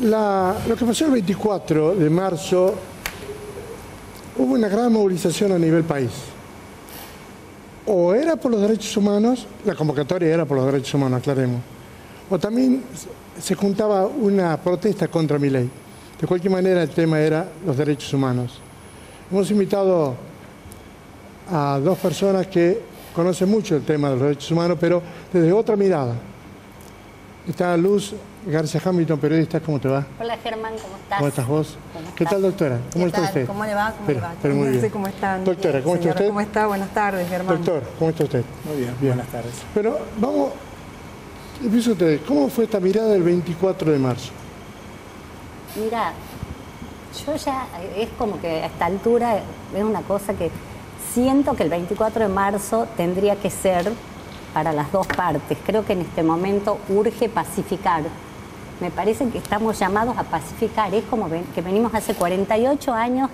Lo que pasó el 24 de marzo, hubo una gran movilización a nivel país. O era por los derechos humanos, la convocatoria era por los derechos humanos, aclaremos, o también se juntaba una protesta contra Milei. De cualquier manera, el tema era los derechos humanos. Hemos invitado a dos personas que conocen mucho el tema de los derechos humanos, pero desde otra mirada. Está Luz García Hamilton, periodista. ¿Cómo te va? Hola Germán, ¿cómo estás? ¿Cómo estás vos? ¿Cómo ¿Qué tal, doctora? ¿Cómo está usted? ¿Cómo le va? ¿Cómo le va? Pero muy bien. ¿Cómo están? Doctora, ¿cómo está usted? ¿Cómo está? Buenas tardes, Germán. Doctor, ¿cómo está usted? Muy bien, buenas tardes. Pero vamos, empiezo usted. ¿Cómo fue esta mirada del 24 de marzo? Mira, yo ya, es como que a esta altura es una cosa que siento que el 24 de marzo tendría que ser para las dos partes. Creo que en este momento urge pacificar. Me parece que estamos llamados a pacificar. Es como que venimos hace 48 años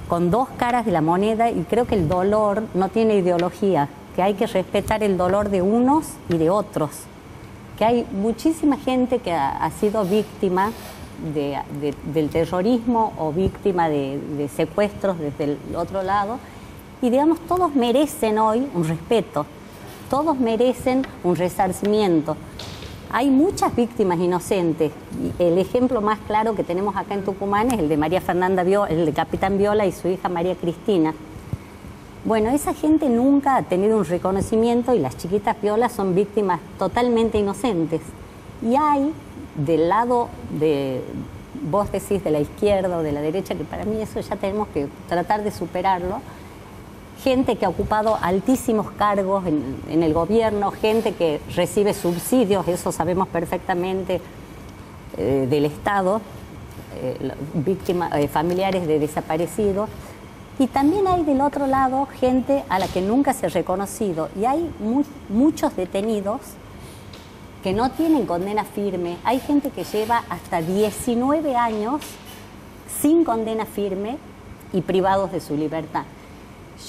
con dos caras de la moneda y creo que el dolor no tiene ideología, que hay que respetar el dolor de unos y de otros, que hay muchísima gente que ha sido víctima del terrorismo o víctima de secuestros desde el otro lado y digamos todos merecen hoy un respeto, todos merecen un resarcimiento. Hay muchas víctimas inocentes. El ejemplo más claro que tenemos acá en Tucumán es el de María Fernanda Viola, el de Capitán Viola y su hija María Cristina. Bueno, esa gente nunca ha tenido un reconocimiento y las chiquitas Violas son víctimas totalmente inocentes. Y hay del lado de, vos decís, de la izquierda o de la derecha, que para mí eso ya tenemos que tratar de superarlo, gente que ha ocupado altísimos cargos en el gobierno, gente que recibe subsidios, eso sabemos perfectamente, del Estado, víctimas, familiares de desaparecidos. Y también hay del otro lado gente a la que nunca se ha reconocido. Y hay muchos detenidos que no tienen condena firme. Hay gente que lleva hasta 19 años sin condena firme y privados de su libertad.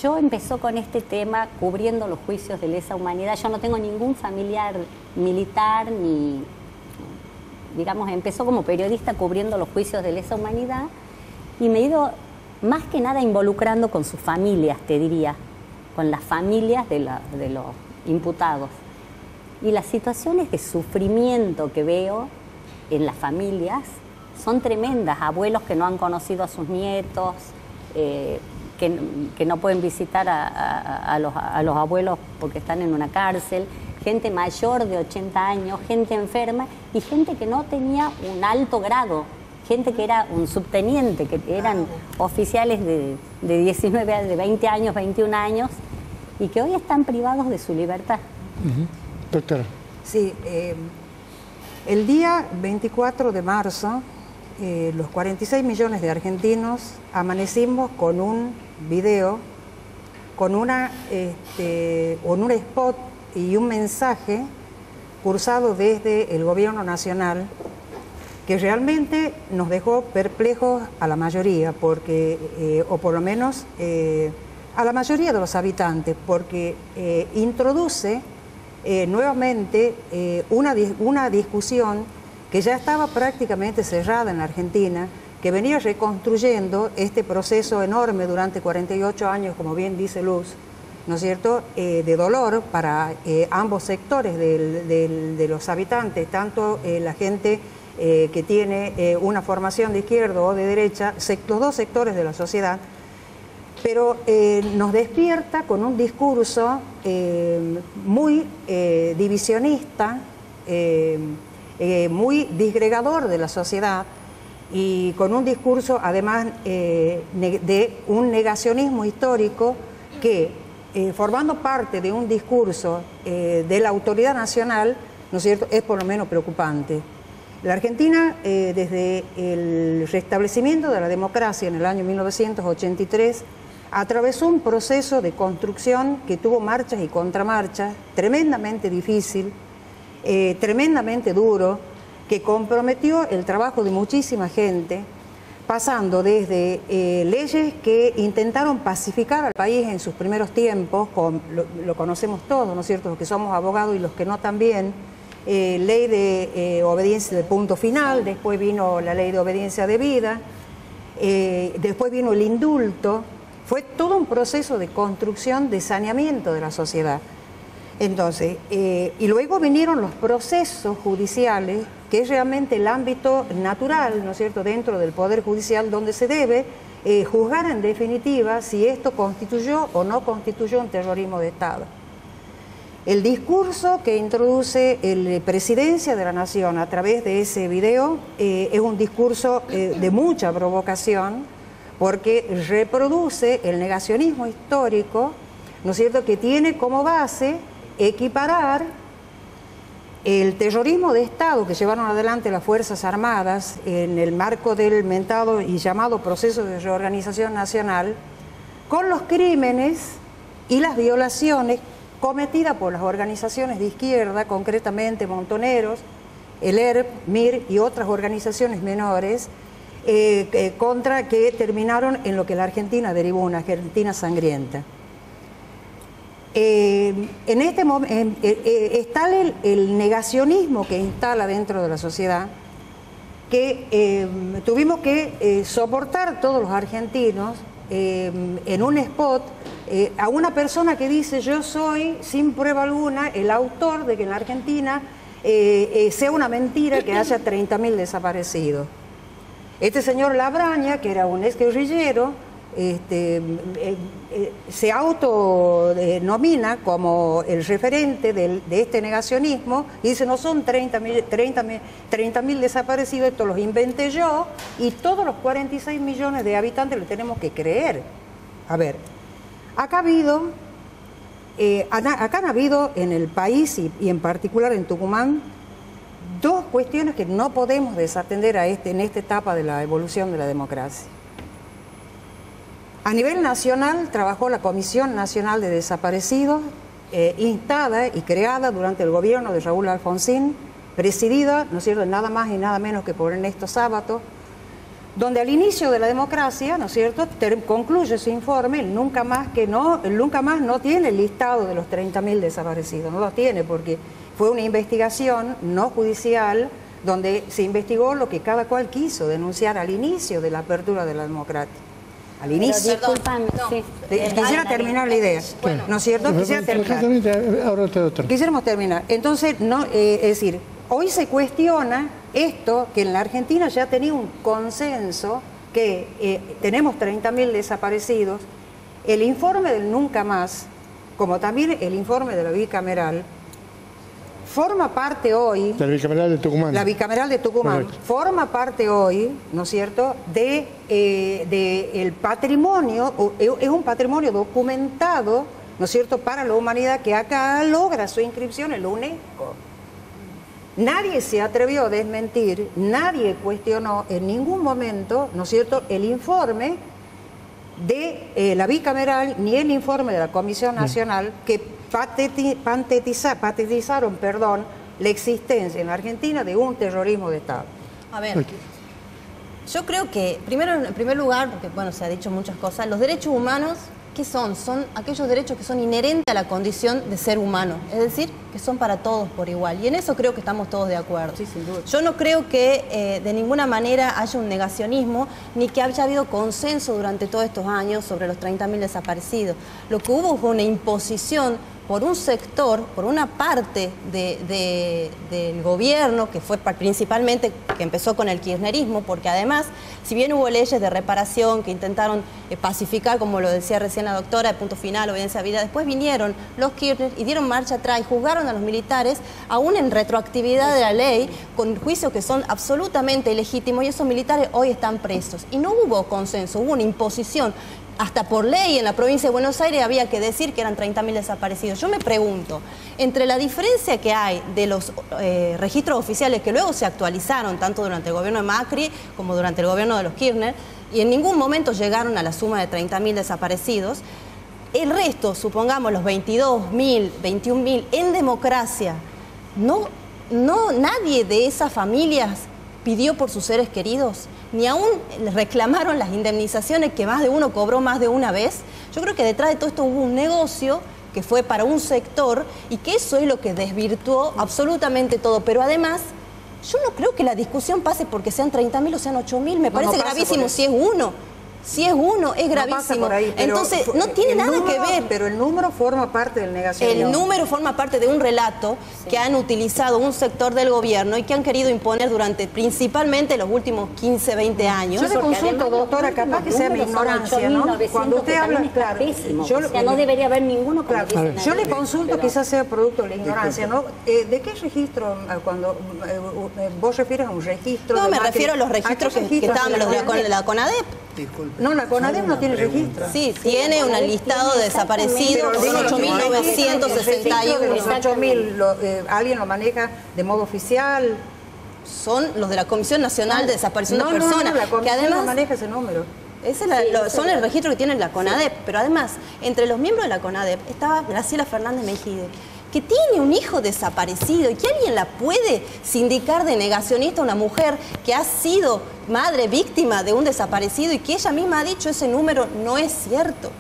Yo empezó con este tema cubriendo los juicios de lesa humanidad. Yo no tengo ningún familiar militar, ni, digamos, empezó como periodista cubriendo los juicios de lesa humanidad y me he ido más que nada involucrando con sus familias, te diría, con las familias de los imputados. Y las situaciones de sufrimiento que veo en las familias son tremendas. Abuelos que no han conocido a sus nietos, que no pueden visitar a los abuelos porque están en una cárcel, gente mayor de 80 años, gente enferma y gente que no tenía un alto grado, gente que era un subteniente, que eran oficiales de 19, de 20 años, 21 años y que hoy están privados de su libertad. Doctora. Sí, el día 24 de marzo, los 46 millones de argentinos amanecimos con un video, con un spot y un mensaje cursado desde el gobierno nacional que realmente nos dejó perplejos a la mayoría, porque, o por lo menos a la mayoría de los habitantes, porque introduce nuevamente una discusión que ya estaba prácticamente cerrada en la Argentina, que venía reconstruyendo este proceso enorme durante 48 años, como bien dice Luz, ¿no es cierto?, de dolor para ambos sectores de los habitantes, tanto la gente que tiene una formación de izquierda o de derecha, los dos sectores de la sociedad, pero nos despierta con un discurso muy divisionista, muy disgregador de la sociedad y con un discurso además de un negacionismo histórico que, formando parte de un discurso de la autoridad nacional, ¿no es cierto?, es por lo menos preocupante. La Argentina, desde el restablecimiento de la democracia en el año 1983, atravesó un proceso de construcción que tuvo marchas y contramarchas, tremendamente difícil, tremendamente duro, que comprometió el trabajo de muchísima gente, pasando desde leyes que intentaron pacificar al país en sus primeros tiempos, lo conocemos todos, ¿no es cierto?, los que somos abogados y los que no también, ley de obediencia de punto final, después vino la ley de obediencia debida, después vino el indulto. Fue todo un proceso de construcción, de saneamiento de la sociedad. Entonces, y luego vinieron los procesos judiciales, que es realmente el ámbito natural, ¿no es cierto?, dentro del Poder Judicial, donde se debe juzgar en definitiva si esto constituyó o no constituyó un terrorismo de Estado. El discurso que introduce la Presidencia de la Nación a través de ese video es un discurso de mucha provocación, porque reproduce el negacionismo histórico, ¿no es cierto?, que tiene como base equiparar el terrorismo de Estado que llevaron adelante las Fuerzas Armadas en el marco del mentado y llamado proceso de reorganización nacional con los crímenes y las violaciones cometidas por las organizaciones de izquierda, concretamente Montoneros, el ERP, MIR y otras organizaciones menores, contra que terminaron en lo que la Argentina derivó, una Argentina sangrienta. En este momento está el negacionismo que instala dentro de la sociedad, que tuvimos que soportar todos los argentinos en un spot a una persona que dice: yo soy sin prueba alguna el autor de que en la Argentina sea una mentira que haya 30.000 desaparecidos. Este señor Labraña, que era un exguerrillero, se autonomina como el referente de este negacionismo y dice: no son 30.000 desaparecidos, esto los inventé yo y todos los 46 millones de habitantes le tenemos que creer. A ver, acá han habido en el país y en particular en Tucumán dos cuestiones que no podemos desatender en esta etapa de la evolución de la democracia. A nivel nacional trabajó la Comisión Nacional de Desaparecidos, instada y creada durante el gobierno de Raúl Alfonsín, presidida, ¿no es cierto?, nada más y nada menos que por Ernesto Sábato, donde al inicio de la democracia, ¿no es cierto?, concluye su informe, el nunca más no tiene el listado de los 30.000 desaparecidos, no los tiene porque fue una investigación no judicial donde se investigó lo que cada cual quiso denunciar al inicio de la apertura de la democracia. Al inicio. Disculpan, sí. Quisiera terminar la idea, bueno, ¿no es cierto? Quisiera terminar. Quisiéramos terminar. Entonces, es decir, hoy se cuestiona esto, que en la Argentina ya tenía un consenso, que tenemos 30.000 desaparecidos. El informe del Nunca Más, como también el informe de la bicameral, forma parte hoy... La bicameral de Tucumán. La bicameral de Tucumán. Correcto. Forma parte hoy, ¿no es cierto?, de el patrimonio, es un patrimonio documentado, ¿no es cierto?, para la humanidad, que acá logra su inscripción en la UNESCO. Nadie se atrevió a desmentir, nadie cuestionó en ningún momento, ¿no es cierto?, el informe de la bicameral, ni el informe de la Comisión Nacional, que patentizaron la existencia en la Argentina de un terrorismo de Estado. A ver, yo creo que, en primer lugar, porque bueno, se ha dicho muchas cosas, los derechos humanos, ¿qué son? Son aquellos derechos que son inherentes a la condición de ser humano, es decir, que son para todos por igual. Y en eso creo que estamos todos de acuerdo. Sí, sin duda. Yo no creo que de ninguna manera haya un negacionismo, ni que haya habido consenso durante todos estos años sobre los 30.000 desaparecidos. Lo que hubo fue una imposición por un sector, por una parte del gobierno, que fue principalmente, que empezó con el kirchnerismo, porque además, si bien hubo leyes de reparación que intentaron pacificar, como lo decía recién la doctora, de punto final, obediencia a vida, después vinieron los Kirchner y dieron marcha atrás y juzgaron a los militares, aún en retroactividad de la ley, con juicios que son absolutamente ilegítimos, y esos militares hoy están presos. Y no hubo consenso, hubo una imposición. Hasta por ley en la provincia de Buenos Aires había que decir que eran 30.000 desaparecidos. Yo me pregunto, entre la diferencia que hay de los registros oficiales que luego se actualizaron, tanto durante el gobierno de Macri como durante el gobierno de los Kirchner, y en ningún momento llegaron a la suma de 30.000 desaparecidos, el resto, supongamos los 22.000, 21.000, en democracia, nadie de esas familias pidió por sus seres queridos, ni aún reclamaron las indemnizaciones que más de uno cobró más de una vez. Yo creo que detrás de todo esto hubo un negocio que fue para un sector y que eso es lo que desvirtuó absolutamente todo. Pero además, yo no creo que la discusión pase porque sean 30.000 o sean 8.000. Me parece gravísimo si es uno. Si es uno, es gravísimo. Ahí, entonces, no tiene nada que ver. Pero el número forma parte del negacionismo. El número forma parte de un relato que han utilizado un sector del gobierno y que han querido imponer durante principalmente los últimos 15, 20 años. Yo le consulto, doctora, capaz que sea mi ignorancia, ¿no? Cuando usted habla, claro, no debería haber ninguno. Claro, yo le consulto, quizás sea producto de la ignorancia, ¿no? ¿De qué registro, cuando vos refieres a un registro? No, me refiero a los registros que estaban de la CONADEP. Disculpe. No, la CONADEP no tiene registro. Sí, tiene un listado de desaparecidos, son 8.961. 8.000, ¿alguien lo maneja de modo oficial? Son los de la Comisión Nacional de Desaparición de Personas. No, la que comisión además, no maneja ese número. Son el registro que tiene la CONADEP, pero además, entre los miembros de la CONADEP estaba Graciela Fernández Mejide, que tiene un hijo desaparecido y que alguien la puede sindicar de negacionista a una mujer que ha sido madre víctima de un desaparecido y que ella misma ha dicho ese número no es cierto.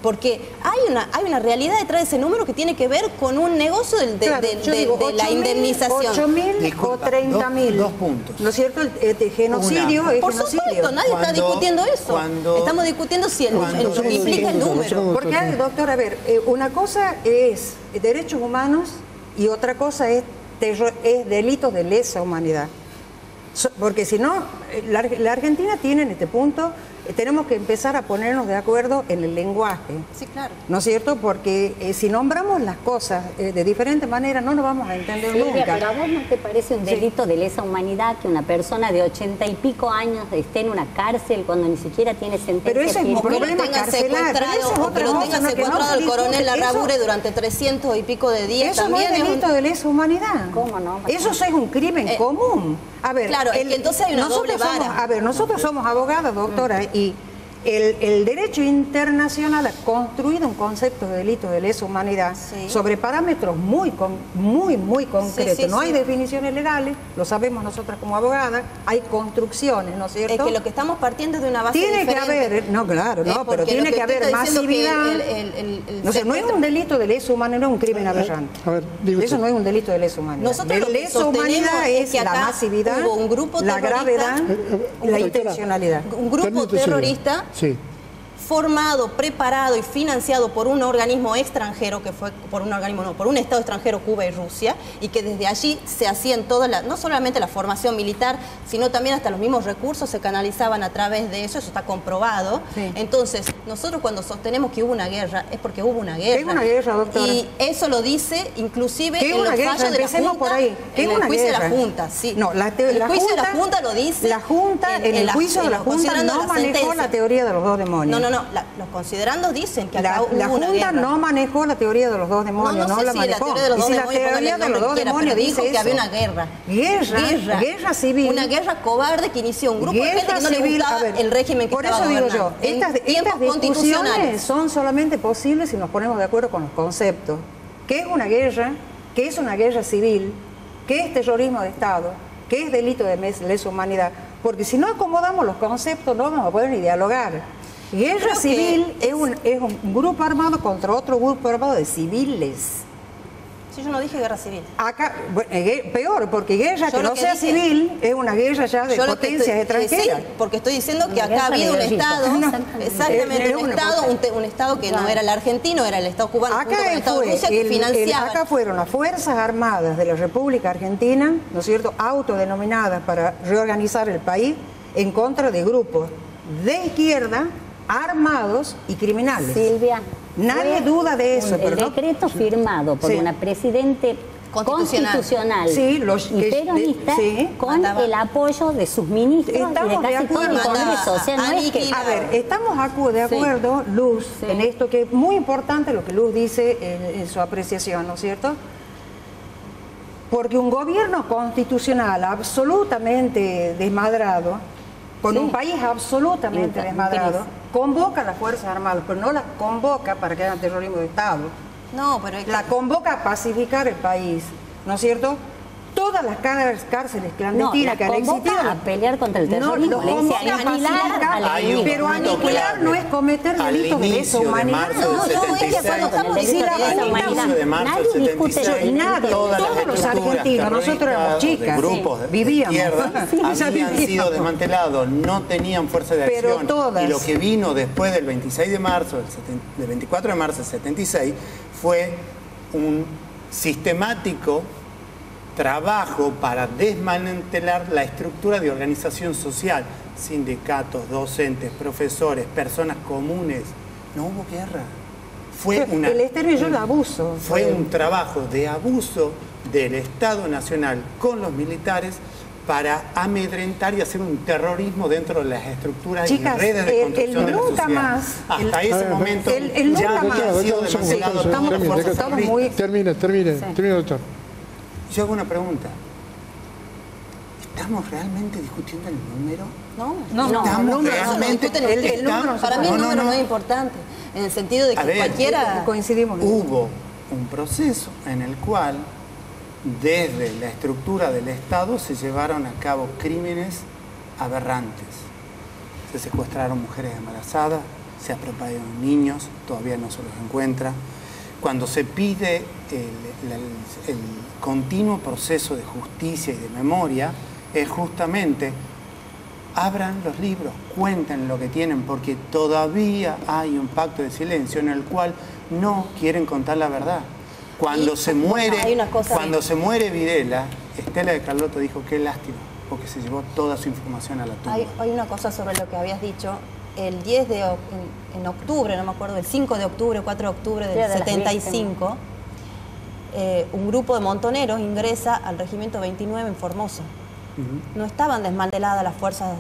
Porque hay una realidad detrás de ese número que tiene que ver con un negocio de la indemnización. 8.000 o 30.000. Dos puntos. ¿No es cierto? El genocidio es Por genocidio. supuesto, nadie está discutiendo eso. Estamos discutiendo si lo que implica el número. Porque, doctor, a ver, una cosa es derechos humanos y otra cosa es delitos de lesa humanidad. Porque si no, la Argentina tiene en este punto, tenemos que empezar a ponernos de acuerdo en el lenguaje. Sí, claro. ¿No es cierto? Porque si nombramos las cosas de diferentes maneras no nos vamos a entender nunca. Pero a vos no te parece un delito de lesa humanidad que una persona de 80 y pico años esté en una cárcel cuando ni siquiera tiene sentencia? Pero ese es un problema carcelario. Que lo tenga secuestrado el coronel Larrabure durante 300 y pico de días. Eso también no es delito de lesa humanidad. ¿Cómo no? Eso es un crimen común. A ver, claro, es que entonces hay una doble vara. Nosotros somos abogadas, doctora, y el derecho internacional ha construido un concepto de delito de lesa humanidad sobre parámetros muy concretos. No hay definiciones legales, lo sabemos nosotras como abogadas, hay construcciones, ¿no es cierto? Es que lo que estamos partiendo es de una base tiene diferente. que haber, no, claro, no, pero tiene que haber masividad. No sé, no es un delito de lesa humanidad, no es un crimen aberrante. A ver, eso no es un delito de lesa humanidad. Nosotros de lesa humanidad es que la masividad, hubo un grupo la gravedad, la intencionalidad. Un grupo terrorista formado, preparado y financiado por un organismo extranjero, que fue por un Estado extranjero, Cuba y Rusia, y que desde allí se hacían no solamente la formación militar, sino también hasta los mismos recursos se canalizaban a través de eso está comprobado. Sí. Entonces, nosotros cuando sostenemos que hubo una guerra, es porque hubo una guerra. ¿Qué es una guerra, doctora? Y eso lo dice inclusive en los fallos de la Junta, por ahí. en el juicio de la Junta, sí. No, el juicio de la Junta lo dice. La Junta, en el juicio de la Junta no manejó la teoría de los dos demonios. No, los considerandos dicen que acá hubo una Junta guerra. No manejó la teoría de los dos demonios, no la manejó. La teoría de los dos demonios dice que había una guerra. Guerra civil. Una guerra cobarde que inició un grupo de gente que no le gustaba el régimen que estaba gobernando. Por eso digo yo, estas discusiones son solamente posibles si nos ponemos de acuerdo con los conceptos. ¿Qué es una guerra? ¿Qué es una guerra civil? ¿Qué es terrorismo de Estado? ¿Qué es delito de lesa humanidad? Porque si no acomodamos los conceptos no vamos a poder ni dialogar. Guerra civil es un grupo armado contra otro grupo armado de civiles. Sí, yo no dije guerra civil. Acá, peor, porque guerra que no sea civil es una guerra ya de potencias extranjeras. Sí, porque estoy diciendo que acá ha habido un Estado, exactamente, un Estado que no era el argentino, era el Estado cubano, junto con el Estado de Rusia, que financiaba. Acá fueron las Fuerzas Armadas de la República Argentina, ¿no es cierto?, autodenominadas para reorganizar el país en contra de grupos de izquierda, armados y criminales. Silvia, nadie duda de eso. El decreto firmado por una presidente constitucional y peronista con el apoyo de sus ministros y de casi todo el Congreso. O sea, no es que... A ver, estamos de acuerdo, Luz, en esto que es muy importante lo que Luz dice en su apreciación, ¿no es cierto? Porque un gobierno constitucional absolutamente desmadrado, con un país absolutamente desmadrado, convoca a las Fuerzas Armadas, pero no las convoca para que hagan terrorismo de Estado. No, pero la convoca a pacificar el país, ¿no es cierto? todas las cárceles No, clandestinas la que han existido. convoca a pelear contra el terrorismo. los le dice convoca a aniquilar pacificar, al Hay un enemigo. pero punto aniquilar clave. no es cometer Al delitos de lesa inicio de humanidad. marzo del No, es que 76, cuando estamos el delito diciendo de lesa al humanidad, inicio de marzo nadie del discute 76, eso. Nadie, todas las todos los estructuras argentinos, nosotros éramos terroristas, chicas, de grupos de vivíamos. izquierda, Sí, ya habían vivíamos. sido desmantelados, no tenían fuerza de Pero acción. todas. Y lo que vino después del 26 de marzo, del 24 de marzo del 76, fue un sistemático trabajo para desmantelar la estructura de organización social, sindicatos, docentes, profesores, personas comunes. No hubo guerra. Fue El exterminio del abuso. Fue un trabajo de abuso del Estado Nacional con los militares para amedrentar y hacer un terrorismo dentro de las estructuras Chicas, y redes de el construcción de la nunca sociedad. más, Hasta ese momento el nunca ya más. había sido desmantelado todas las fuerzas estamos terroristas. muy- Termine, doctor. Yo hago una pregunta. ¿Estamos realmente discutiendo el número? No, Estamos no, realmente... el número, Para mí el número no es no. importante, en el sentido de A que ver, cualquiera... coincidimos. Hubo un proceso en el cual desde la estructura del Estado se llevaron a cabo crímenes aberrantes. Se secuestraron mujeres embarazadas, se apropiaron niños, todavía no se los encuentra. Cuando se pide el continuo proceso de justicia y de memoria, es justamente abran los libros, cuenten lo que tienen, porque todavía hay un pacto de silencio en el cual no quieren contar la verdad. Cuando se muere, hay una cosa- cuando se muere Videla, Estela de Carlotto dijo qué lástima, porque se llevó toda su información a la tumba. Hay una cosa sobre lo que habías dicho. El 10 de en octubre, no me acuerdo, el 5 de octubre, 4 de octubre del Día de las 75, un grupo de montoneros ingresa al regimiento 29 en Formosa. No estaban desmanteladas las fuerzas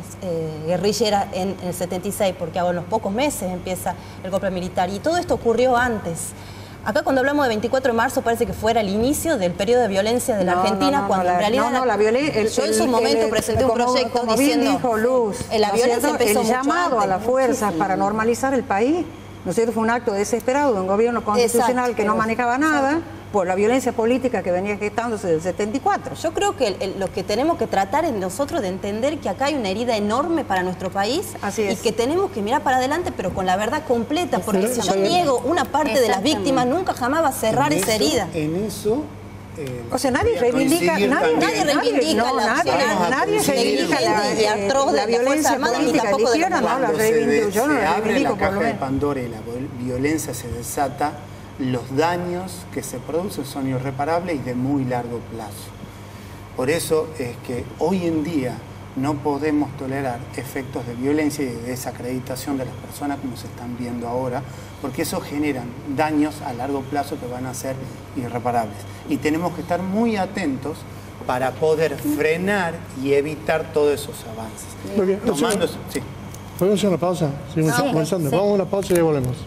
guerrilleras en el 76, porque a los pocos meses empieza el golpe militar. Y todo esto ocurrió antes. Acá cuando hablamos de 24 de marzo parece que fuera el inicio del periodo de violencia de la Argentina, cuando en realidad... yo en su momento presenté un proyecto como diciendo... bien dijo Luz, la ¿no es violencia cierto? empezó El mucho llamado antes, a las fuerzas muchísimo. para normalizar el país, ¿no es cierto? Fue un acto desesperado de un gobierno constitucional Exacto, que no pero- manejaba nada por la violencia política que venía gestándose del 74. Yo creo que lo que tenemos que tratar es nosotros de entender que acá hay una herida enorme para nuestro país. Así y es. que tenemos que mirar para adelante, pero con la verdad completa, porque Pero- si yo pero- niego una parte de las Exactamente. víctimas, nunca jamás va a cerrar En esa eso- herida. En eso... O sea, nadie voy a reivindica, coincidir nadie también. reivindica la acción nadie reivindica negligente y atroz de la la violencia Fuerza Armada, ni política de la tampoco de la izquierda, no la Cuando reivindico, yo no se la abre reivindico la por lo caja de menos. Pandora y la violencia se desata, los daños que se producen son irreparables y de muy largo plazo. Por eso es que hoy en día no podemos tolerar efectos de violencia y de desacreditación de las personas como se están viendo ahora, porque eso generan daños a largo plazo que van a ser irreparables. Y tenemos que estar muy atentos para poder frenar y evitar todos esos avances. Muy bien. Tomando... Sí. ¿Podemos hacer una pausa? Seguimos Sí, conversando. sí. Vamos a una pausa y ya volvemos.